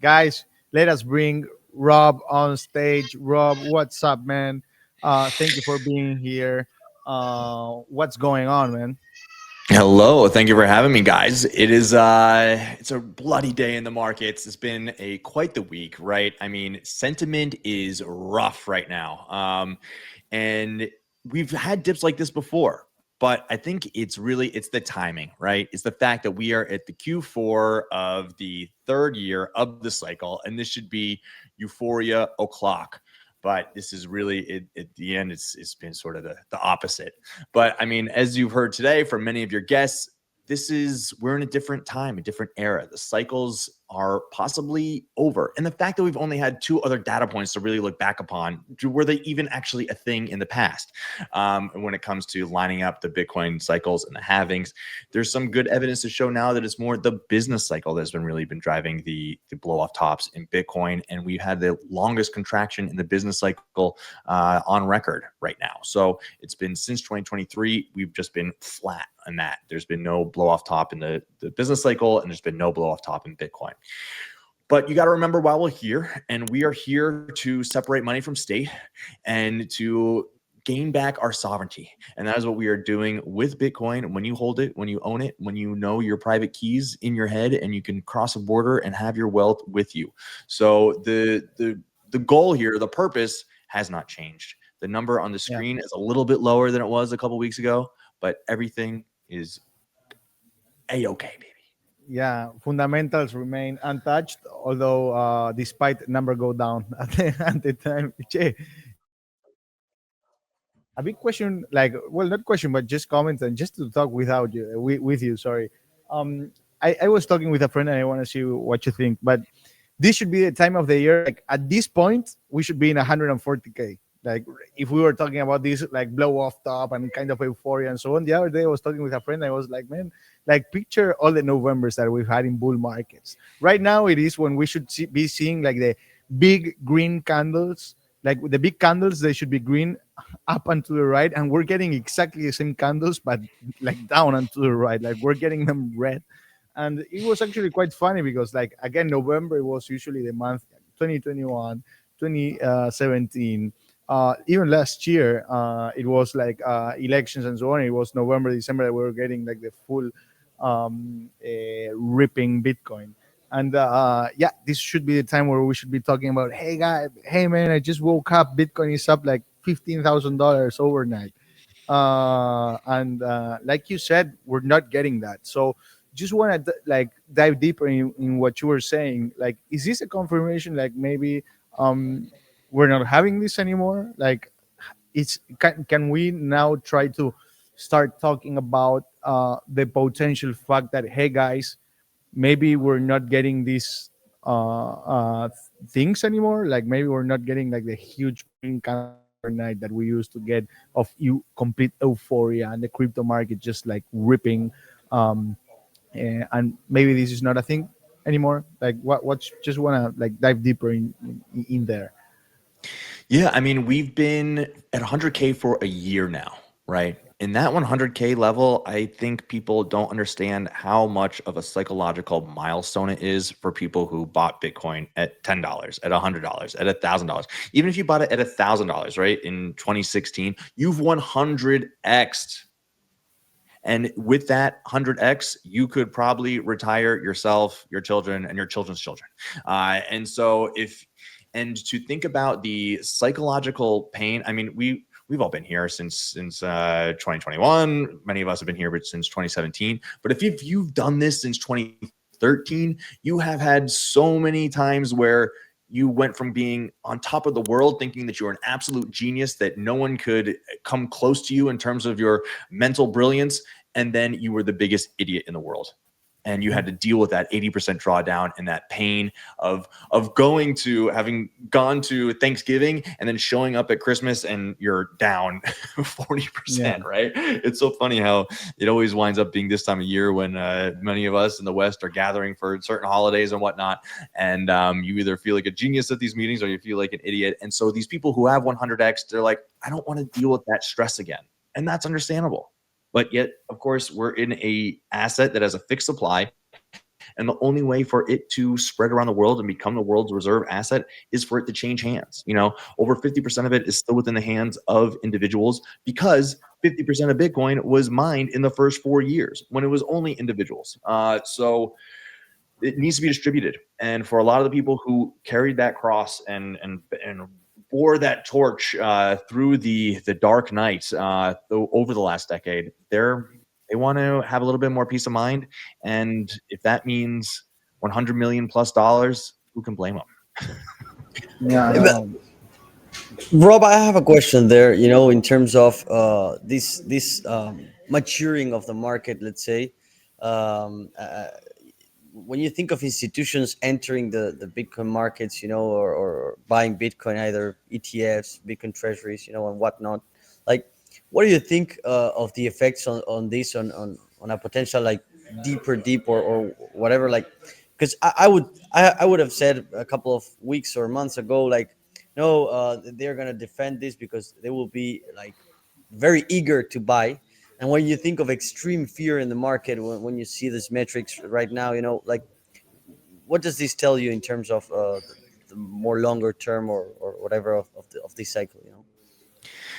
Guys, let us bring Rob on stage. Rob, what's up, man? Thank you for being here. What's going on, man? Hello, thank you for having me, guys. It's a bloody day in the markets. It's been a quite the week, right? I mean, sentiment is rough right now. And we've had dips like this before, but I think it's the timing, right? It's the fact that we are at the Q4 of the third year of the cycle, and this should be euphoria o'clock. But this is really at the end, it's been sort of the opposite. But I mean, as you've heard today from many of your guests, we're in a different time, a different era. The cycles are possibly over. And the fact that we've only had two other data points to really look back upon, were they even actually a thing in the past? When it comes to lining up the Bitcoin cycles and the halvings, there's some good evidence to show now that it's more the business cycle that's been driving the blow off tops in Bitcoin. And we've had the longest contraction in the business cycle on record right now. So it's been since 2023, we've just been flat on that. There's been no blow off top in the business cycle, and there's been no blow off top in Bitcoin. But you got to remember, while we're here, and we are here to separate money from state and to gain back our sovereignty. And that is what we are doing with Bitcoin. When you hold it, when you own it, when you know your private keys in your head, and you can cross a border and have your wealth with you. So the goal here, the purpose has not changed. The number on the screen is a little bit lower than it was a couple weeks ago, but everything is a-okay, baby. Yeah, fundamentals remain untouched, although despite number go down at the time. Che, a big question, like, well, not question, but just comments and just to talk without you, with you. Sorry, I was talking with a friend and I want to see what you think, but this should be the time of the year. Like at this point, we should be in 140K. Like if we were talking about this, like blow off top and kind of euphoria and so on. The other day, I was talking with a friend. I was like, man, like picture all the Novembers that we've had in bull markets. Right now, it is when we should be seeing like the big green candles. Like the big candles, they should be green up and to the right, and we're getting exactly the same candles, but like down and to the right. Like we're getting them red, and it was actually quite funny because, like, again, November was usually the month 2021, 2017. Even last year, it was like elections and so on. It was November, December that we were getting like the full ripping Bitcoin. And yeah, this should be the time where we should be talking about, hey guy, hey man, I just woke up. Bitcoin is up like $15,000 overnight. And like you said, we're not getting that. So just want to like dive deeper in what you were saying. Like, is this a confirmation? Like maybe we're not having this anymore. Like, can we now try to start talking about the potential fact that, hey guys, maybe we're not getting these things anymore. Like maybe we're not getting like the huge green candles overnight that we used to get of you complete euphoria and the crypto market just like ripping. Um, and maybe this is not a thing anymore. Like what just want to like dive deeper in there. Yeah, I mean, we've been at 100K for a year now, right? In that 100K level, I think people don't understand how much of a psychological milestone it is for people who bought Bitcoin at $10, at $100, at $1,000. Even if you bought it at $1,000, right, in 2016, you've 100x'd. And with that 100x, you could probably retire yourself, your children, and your children's children. And to think about the psychological pain, I mean, we've all been here since 2021. Many of us have been here since 2017. But if you've done this since 2013, you have had so many times where you went from being on top of the world, thinking that you were an absolute genius, that no one could come close to you in terms of your mental brilliance, and then you were the biggest idiot in the world. And you had to deal with that 80% drawdown and that pain of having gone to Thanksgiving and then showing up at Christmas and you're down 40%, right? It's so funny how it always winds up being this time of year when many of us in the West are gathering for certain holidays and whatnot. And you either feel like a genius at these meetings or you feel like an idiot. And so these people who have 100x, they're like, I don't want to deal with that stress again. And that's understandable. But yet, of course, we're in a asset that has a fixed supply, And the only way for it to spread around the world and become the world's reserve asset is for it to change hands. Over 50% of it is still within the hands of individuals because 50% of Bitcoin was mined in the first 4 years when it was only individuals. So it needs to be distributed. And for a lot of the people who carried that cross and bore that torch through the dark night over the last decade, they want to have a little bit more peace of mind. And if that means 100 million plus dollars, who can blame them? Yeah, But, no. Rob, I have a question there. In terms of this maturing of the market, let's say, um, uh, when you think of institutions entering the Bitcoin markets, or buying Bitcoin, either ETFs, Bitcoin treasuries, and whatnot, like, what do you think of the effects on this, on a potential, like, deep or whatever, like, because I would have said a couple of weeks or months ago, like, no, they're gonna defend this because they will be, like, very eager to buy. And when you think of extreme fear in the market, when you see these metrics right now, like, what does this tell you in terms of the more longer term, or whatever, of this cycle?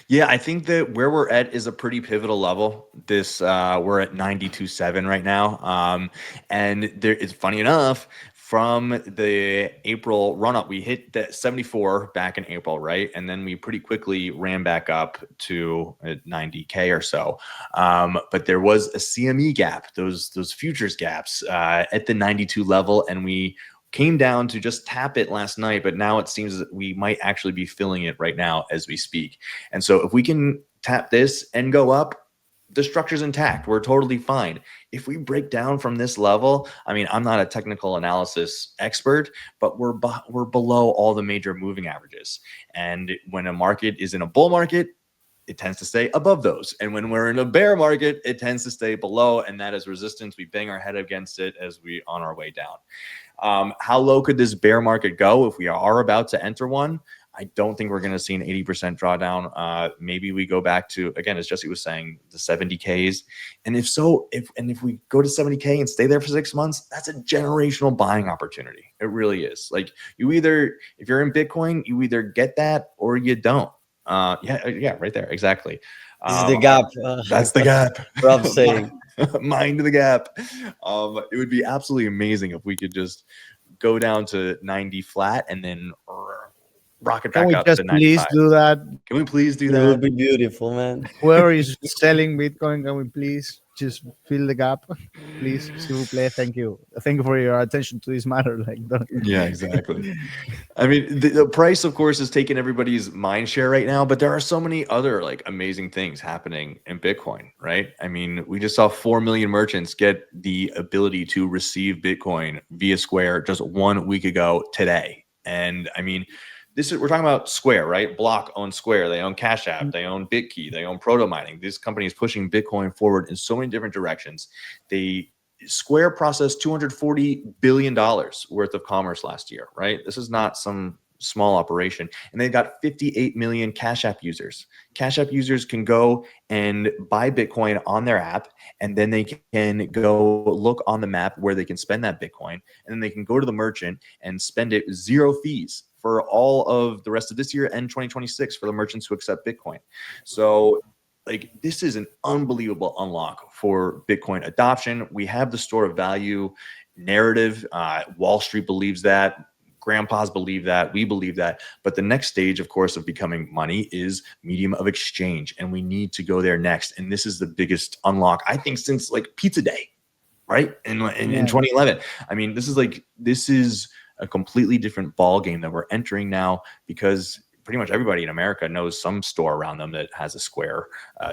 Yeah, I think that where we're at is a pretty pivotal level. We're at 92.7 right now. And there is, funny enough, from the April run up, we hit that 74 back in April, right? And then we pretty quickly ran back up to 90K or so. But there was a CME gap, those futures gaps at the 92 level, and we came down to just tap it last night, but now it seems that we might actually be filling it right now as we speak. And so if we can tap this and go up, the structure's intact. We're totally fine. If we break down from this level, I mean, I'm not a technical analysis expert, but we're below all the major moving averages. And when a market is in a bull market, it tends to stay above those. And when we're in a bear market, it tends to stay below. And that is resistance. We bang our head against it as we on our way down. How low could this bear market go if we are about to enter one? I don't think we're going to see an 80% drawdown. Maybe we go back to, again, as Jesse was saying, the 70Ks. And if so, if we go to 70K and stay there for 6 months, that's a generational buying opportunity. It really is. Like, if you're in Bitcoin, you either get that or you don't. Yeah, right there. Exactly. This is the gap. That's the gap. Rob saying. Mind the gap. It would be absolutely amazing if we could just go down to 90 flat and then rocket Can back we up just to please 95. do that? Can we please do It would that? be beautiful, man. Whoever is selling Bitcoin, can we please just fill the gap? Please, s'il vous plaît. Thank you. Thank you for your attention to this matter. Like, Yeah, exactly. I mean, the price, of course, is taking everybody's mind share right now, but there are so many other like amazing things happening in Bitcoin, right? I mean, we just saw 4 million merchants get the ability to receive Bitcoin via Square just 1 week ago today. And I mean, we're talking about Square, right? Block owns Square. They own Cash App. They own BitKey. They own Proto Mining. This company is pushing Bitcoin forward in so many different directions. Square processed $240 billion worth of commerce last year, right? This is not some small operation. And they've got 58 million Cash App users. Cash App users can go and buy Bitcoin on their app, and then they can go look on the map where they can spend that Bitcoin. And then they can go to the merchant and spend it 0 fees for all of the rest of this year and 2026 for the merchants who accept Bitcoin. So like, this is an unbelievable unlock for Bitcoin adoption. We have the store of value narrative. Wall Street believes that. Grandpas believe that. We believe that. But the next stage, of course, of becoming money is medium of exchange. And we need to go there next. And this is the biggest unlock, I think, since like Pizza Day, right? In 2011. I mean, this is a completely different ball game that we're entering now, because pretty much everybody in America knows some store around them that has a Square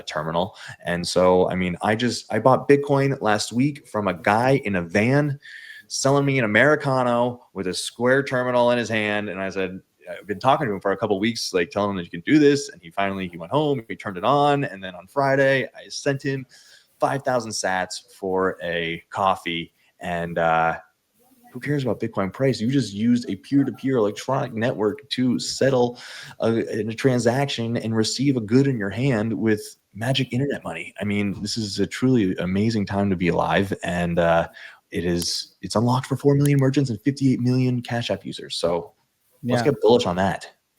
terminal. And so, I mean, I bought Bitcoin last week from a guy in a van selling me an Americano with a Square terminal in his hand. And I said, I've been talking to him for a couple of weeks, like telling him that you can do this. And he went home, he turned it on. And then on Friday, I sent him 5,000 sats for a coffee. And who cares about Bitcoin price? You just used a peer-to-peer electronic network to settle a transaction and receive a good in your hand with magic internet money. I mean, this is a truly amazing time to be alive. And it's unlocked for 4 million merchants and 58 million Cash App users. So let's Yeah. get bullish on that.